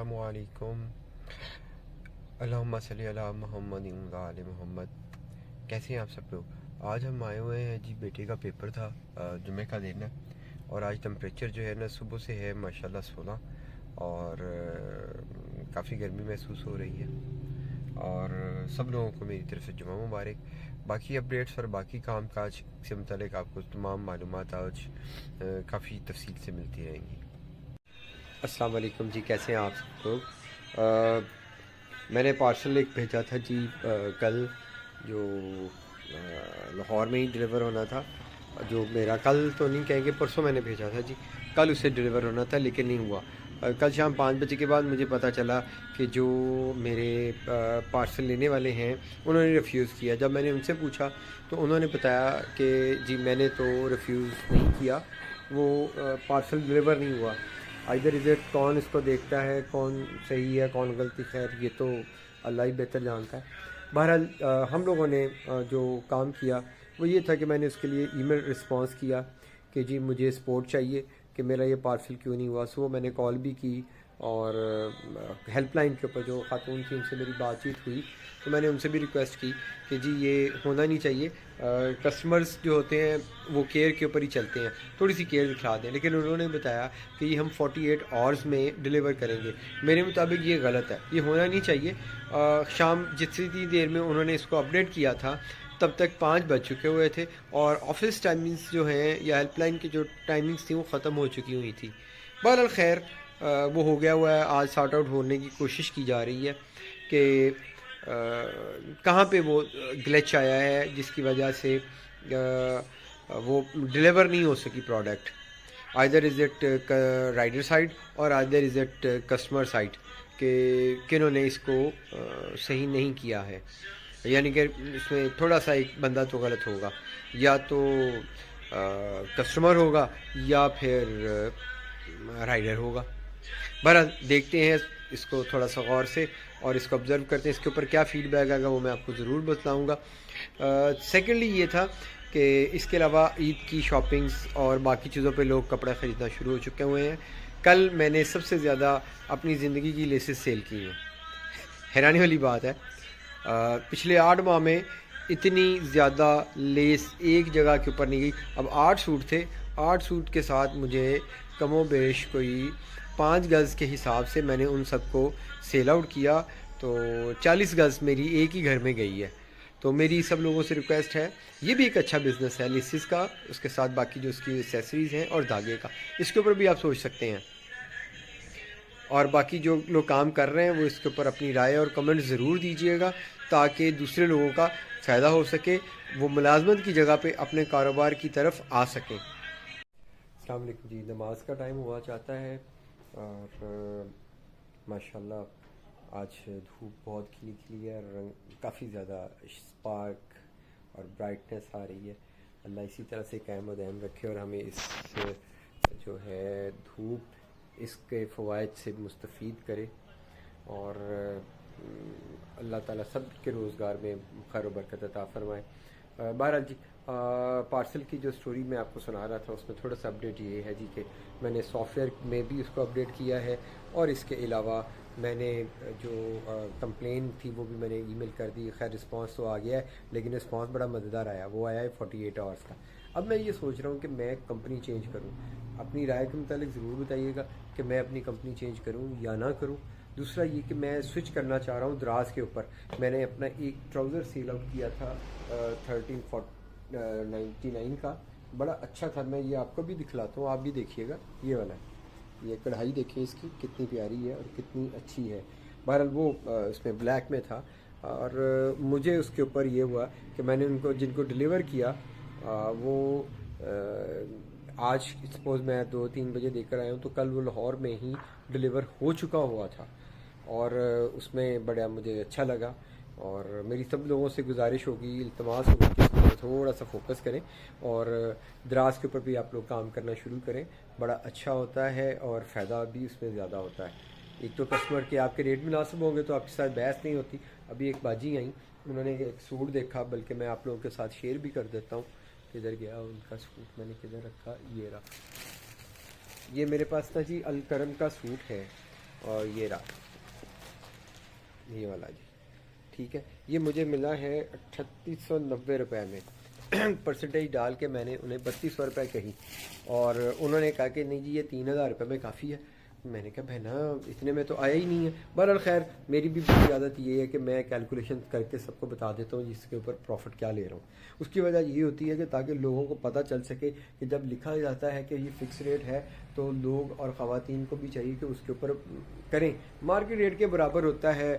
अस्सलामुअलैकुम। अल्लाहुम्मा सल्ली अला मुहम्मदिन व आले मोहम्मद। कैसे हैं आप सब लोग? आज हम आए हुए हैं जी, बेटे का पेपर था, जुमे का दिन है। और आज टेम्परेचर जो है ना सुबह से है माशाल्लाह 16, और काफ़ी गर्मी महसूस हो रही है। और सब लोगों को मेरी तरफ से जुमा मुबारक। बाकी अपडेट्स और बाकी काम काज से मुतालिक आपको तमाम मालूमात आज काफ़ी तफसील से मिलती रहेंगी। अस्सलाम वालेकुम जी, कैसे हैं आप सब लोग? मैंने पार्सल एक भेजा था जी, कल, जो लाहौर में ही डिलीवर होना था। जो मेरा कल तो नहीं कहेंगे, परसों मैंने भेजा था जी, कल उसे डिलीवर होना था लेकिन नहीं हुआ। कल शाम 5 बजे के बाद मुझे पता चला कि जो मेरे पार्सल लेने वाले हैं उन्होंने रिफ्यूज़ किया। जब मैंने उनसे पूछा तो उन्होंने बताया कि जी मैंने तो रिफ्यूज़ नहीं किया, वो पार्सल डिलीवर नहीं हुआ। इधर इधर कौन इसको देखता है, कौन सही है कौन गलती, खैर ये तो अल्लाह ही बेहतर जानता है। बहरहाल हम लोगों ने जो काम किया वो ये था कि मैंने उसके लिए ईमेल रिस्पांस किया कि जी मुझे सपोर्ट चाहिए कि मेरा ये पार्सल क्यों नहीं हुआ। सो मैंने कॉल भी की, और हेल्पलाइन के ऊपर जो खातून थी उनसे मेरी बातचीत हुई, तो मैंने उनसे भी रिक्वेस्ट की कि जी ये होना नहीं चाहिए। कस्टमर्स जो होते हैं वो केयर के ऊपर ही चलते हैं, थोड़ी सी केयर दिखा दें। लेकिन उन्होंने बताया कि ये हम 48 आवर्स में डिलीवर करेंगे। मेरे मुताबिक ये गलत है, ये होना नहीं चाहिए। शाम जितनी देर में उन्होंने इसको अपडेट किया था तब तक 5 बज चुके हुए थे, और ऑफिस टाइमिंग्स जो हैं या हेल्पलाइन की जो टाइमिंग्स थी वो ख़त्म हो चुकी हुई थी। बहरहाल खैर वो हो गया हुआ है। आज सॉर्ट आउट होने की कोशिश की जा रही है कि कहाँ पे वो ग्लिच आया है जिसकी वजह से वो डिलीवर नहीं हो सकी product. Either is it rider side or either is it customer side कि किन्होंने इसको सही नहीं किया है। यानी कि इसमें थोड़ा सा एक बंदा तो गलत होगा, या तो कस्टमर होगा या फिर राइडर होगा। बहरहाल देखते हैं इसको थोड़ा सा गौर से, और इसको ऑब्ज़र्व करते हैं। इसके ऊपर क्या फ़ीडबैक आएगा वो मैं आपको ज़रूर बताऊँगा। सेकेंडली ये था कि इसके अलावा ईद की शॉपिंग्स और बाकी चीज़ों पे लोग कपड़ा ख़रीदना शुरू हो चुके हुए हैं। कल मैंने सबसे ज़्यादा अपनी ज़िंदगी की लेसेस सेल की हैं। हैरानी वाली बात है, पिछले 8 माह में इतनी ज़्यादा लेस एक जगह के ऊपर नहीं गई। अब 8 सूट थे, 8 सूट के साथ मुझे कमोबेश कोई 5 गज़ के हिसाब से मैंने उन सबको सेल आउट किया, तो 40 गज़ मेरी एक ही घर में गई है। तो मेरी सब लोगों से रिक्वेस्ट है, ये भी एक अच्छा बिज़नेस है लेसिस का, उसके साथ बाकी जो उसकी एसेसरीज़ हैं और धागे का, इसके ऊपर भी आप सोच सकते हैं। और बाकी जो लोग काम कर रहे हैं वो इसके ऊपर अपनी राय और कमेंट ज़रूर दीजिएगा, ताकि दूसरे लोगों का फ़ायदा हो सके, वो मुलाजमत की जगह पे अपने कारोबार की तरफ आ सकें। अस्सलाम वालेकुम जी, नमाज का टाइम हुआ चाहता है, और माशाल्लाह आज धूप बहुत खिली खिली है, रंग काफ़ी ज़्यादा स्पार्क और ब्राइटनेस आ रही है। अल्लाह इसी तरह से कायम व दायम रखे और हमें इस जो है धूप इसके फ़वाइद से मुस्तफ़ीद करे, और अल्लाह ताला सब के रोज़गार में खैर व बरकत अता फ़रमाए। बहरहाल जी, पार्सल की जो स्टोरी मैं आपको सुना रहा था उसमें थोड़ा सा अपडेट ये है जी कि मैंने सॉफ्टवेयर में भी उसको अपडेट किया है, और इसके अलावा मैंने जो कंप्लेन थी वो भी मैंने ईमेल कर दी। खैर रिस्पांस तो आ गया है, लेकिन रिस्पांस बड़ा मज़ेदार आया, वो आया है 48 आवर्स का। अब मैं ये सोच रहा हूँ कि मैं कंपनी चेंज करूँ। अपनी राय के मुतालिक ज़रूर बताइएगा कि मैं अपनी कंपनी चेंज करूँ या ना करूँ। दूसरा ये कि मैं स्विच करना चाह रहा हूँ दराज के ऊपर। मैंने अपना एक ट्राउज़र सेल आउट किया था 1399 का, बड़ा अच्छा था। मैं ये आपको भी दिखलाता हूँ, आप भी देखिएगा। ये वाला है, ये कढ़ाई देखिए इसकी कितनी प्यारी है और कितनी अच्छी है। बहरहाल वो इसमें ब्लैक में था, और मुझे उसके ऊपर ये हुआ कि मैंने उनको जिनको डिलीवर किया वो आज सपोज़ मैं 2-3 बजे देकर आया हूँ, तो कल वो लाहौर में ही डिलीवर हो चुका हुआ था, और उसमें बड़ा मुझे अच्छा लगा। और मेरी सब लोगों से गुजारिश होगी, इल्तमास होगी कि इसमें थोड़ा सा फोकस करें, और दराज के ऊपर भी आप लोग काम करना शुरू करें। बड़ा अच्छा होता है और फ़ायदा भी उसमें ज़्यादा होता है। एक तो कस्टमर के आपके रेट मुनासिब होंगे तो आपके साथ बहस नहीं होती। अभी एक बाजी आई, उन्होंने एक सूट देखा, बल्कि मैं आप लोगों के साथ शेयर भी कर देता हूँ। किधर गया उनका सूट, मैंने किधर रखा, ये रहा। ये मेरे पास था जी, अलकरम का सूट है, और ये रहा ये वाला जी, ठीक है। ये मुझे मिला है 3890 रुपये में। परसेंटेज डाल के मैंने उन्हें 3200 रुपये कही और उन्होंने कहा कि नहीं जी ये 3000 रुपये में काफ़ी है। मैंने कहा बहना इतने में तो आया ही नहीं है। बहरहाल खैर मेरी भी बुरी आदत ये है कि मैं कैलकुलेशन करके सबको बता देता हूँ जिसके ऊपर प्रॉफिट क्या ले रहा हूँ। उसकी वजह ये होती है कि ताकि लोगों को पता चल सके कि जब लिखा जाता है कि ये फ़िक्स रेट है तो लोग और ख़वातीन को भी चाहिए कि उसके ऊपर करें। मार्केट रेट के बराबर होता है।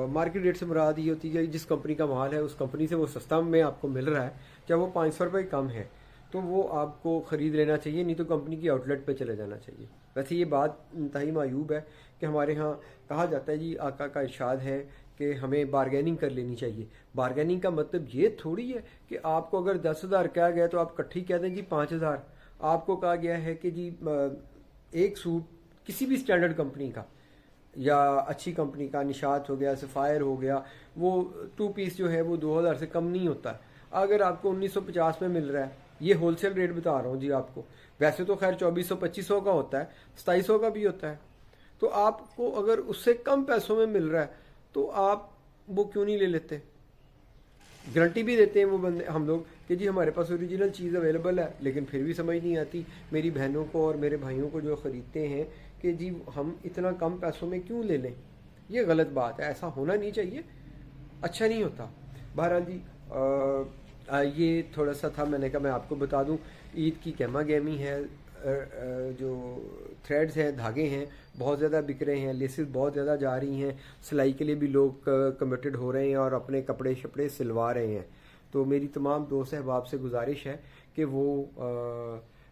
मार्केट रेट से मुराद ये होती है जिस कंपनी का माल है उस कंपनी से वो सस्ता में आपको मिल रहा है, चाहे वो 500 रुपये कम है तो वो आपको ख़रीद लेना चाहिए, नहीं तो कंपनी की आउटलेट पे चले जाना चाहिए। वैसे ये बात इंतहाई मायूब है कि हमारे यहाँ कहा जाता है जी, आका का इरशाद है कि हमें बारगेनिंग कर लेनी चाहिए। बारगेनिंग का मतलब ये थोड़ी है कि आपको अगर 10,000 कहा गया तो आप इकट्ठी कह दें जी 5,000। आपको कहा गया है कि जी एक सूट किसी भी स्टैंडर्ड कंपनी का या अच्छी कंपनी का, निशात हो गया, सफ़ायर हो गया, वो 2 पीस जो है वो 2,000 से कम नहीं होता। अगर आपको 1950 में मिल रहा है, ये होलसेल रेट बता रहा हूँ जी आपको, वैसे तो खैर 2400-2500 का होता है, 2700 का भी होता है। तो आपको अगर उससे कम पैसों में मिल रहा है तो आप वो क्यों नहीं ले लेते। गारंटी भी देते हैं वो बंदे हम लोग कि जी हमारे पास ओरिजिनल चीज़ अवेलेबल है, लेकिन फिर भी समझ नहीं आती मेरी बहनों को और मेरे भाइयों को जो ख़रीदते हैं कि जी हम इतना कम पैसों में क्यों ले लें। ये गलत बात है, ऐसा होना नहीं चाहिए, अच्छा नहीं होता। बहरहाल जी ये थोड़ा सा था, मैंने कहा मैं आपको बता दूं। ईद की गहमा गहमी है, जो थ्रेड्स हैं, धागे हैं, बहुत ज़्यादा बिक रहे हैं, लेसेस बहुत ज़्यादा जा रही हैं, सिलाई के लिए भी लोग कमिटेड हो रहे हैं और अपने कपड़े शपड़े सिलवा रहे हैं। तो मेरी तमाम दोस्त अहबाब से गुजारिश है कि वो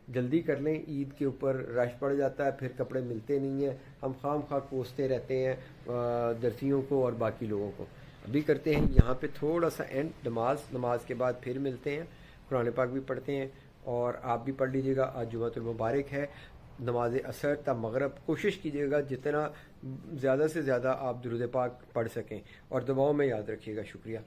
जल्दी कर लें, ईद के ऊपर रश पड़ जाता है, फिर कपड़े मिलते नहीं हैं, हम खाम खा कोसते रहते हैं दर्जियों को और बाकी लोगों को। अभी करते हैं यहाँ पे थोड़ा सा एंड, नमाज के बाद फिर मिलते हैं, कुरान पाक भी पढ़ते हैं और आप भी पढ़ लीजिएगा। आज जुमातुल मुबारक है, नमाज असर तब मगरब कोशिश कीजिएगा जितना ज़्यादा से ज़्यादा आप दुरूद पाक पढ़ सकें और दुआओं में याद रखिएगा। शुक्रिया।